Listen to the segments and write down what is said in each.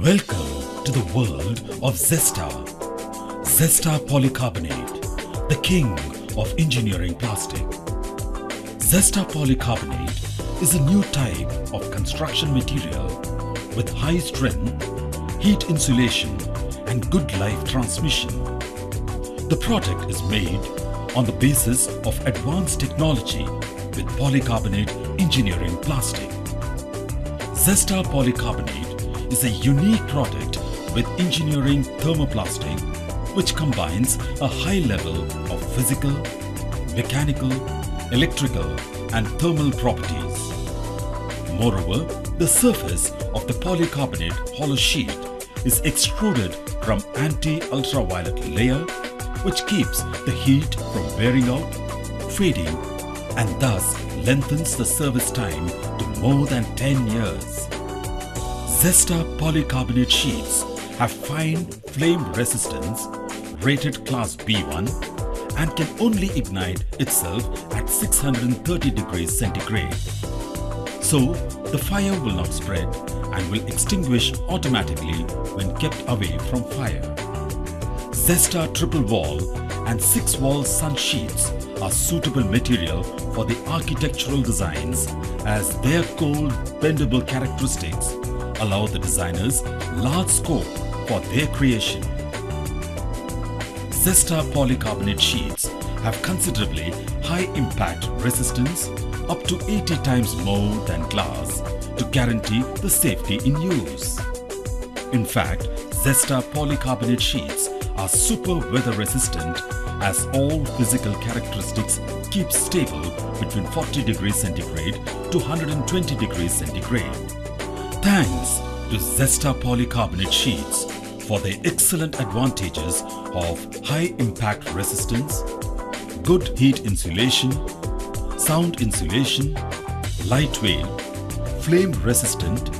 Welcome to the world of Zesta. Zesta polycarbonate, the king of engineering plastic. Zesta polycarbonate is a new type of construction material with high strength, heat insulation and good life transmission. The product is made on the basis of advanced technology with polycarbonate engineering plastic. Zesta polycarbonate is a unique product with engineering thermoplastic which combines a high level of physical, mechanical, electrical and thermal properties. Moreover, the surface of the polycarbonate hollow sheet is extruded from anti-ultraviolet layer which keeps the heat from wearing out, fading and thus lengthens the service time to more than 10 years. Zesta polycarbonate sheets have fine flame resistance rated class B1 and can only ignite itself at 630 degrees centigrade. So, the fire will not spread and will extinguish automatically when kept away from fire. Zesta triple wall and 6 wall sun sheets are suitable material for the architectural designs as their cold bendable characteristics allow the designers large scope for their creation. Zesta polycarbonate sheets have considerably high impact resistance up to 80 times more than glass to guarantee the safety in use. In fact, Zesta polycarbonate sheets are super weather resistant as all physical characteristics keep stable between 40 degrees centigrade to 120 degrees centigrade. Thanks to Zesta polycarbonate sheets for their excellent advantages of high impact resistance, good heat insulation, sound insulation, lightweight, flame resistant,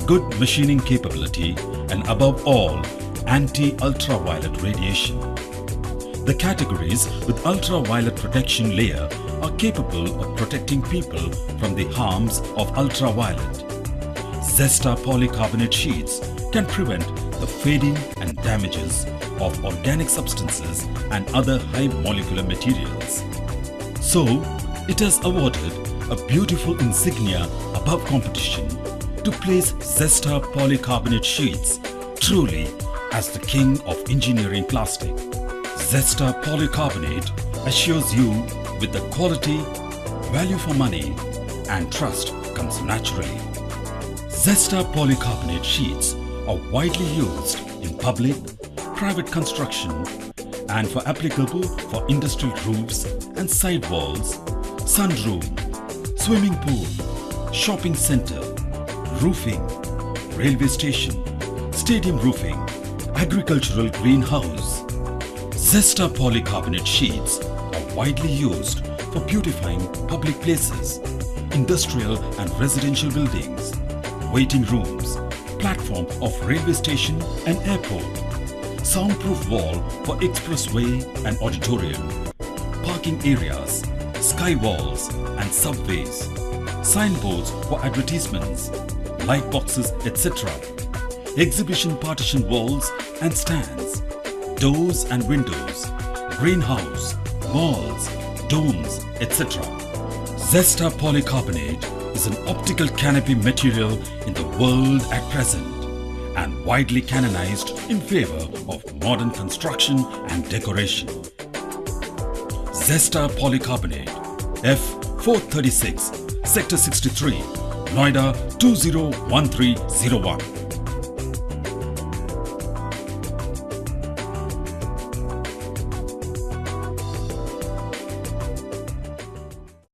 good machining capability and above all anti-ultraviolet radiation. The categories with ultraviolet protection layer are capable of protecting people from the harms of ultraviolet. Zesta polycarbonate sheets can prevent the fading and damages of organic substances and other high molecular materials. So, it has awarded a beautiful insignia above competition to place Zesta polycarbonate sheets truly as the king of engineering plastic. Zesta polycarbonate assures you with the quality, value for money and trust comes naturally. Zesta polycarbonate sheets are widely used in public, private construction and for applicable for industrial roofs and sidewalls, sunroom, swimming pool, shopping center, roofing, railway station, stadium roofing, agricultural greenhouse. Zesta polycarbonate sheets are widely used for beautifying public places, industrial and residential buildings, waiting rooms, platform of railway station and airport, soundproof wall for expressway and auditorium, parking areas, sky walls and subways, signboards for advertisements, light boxes etc., exhibition partition walls and stands, doors and windows, greenhouse, malls, domes etc. Zesta polycarbonate is an optical canopy material in the world at present and widely canonized in favor of modern construction and decoration. Zesta polycarbonate F436 Sector 63 Noida 201301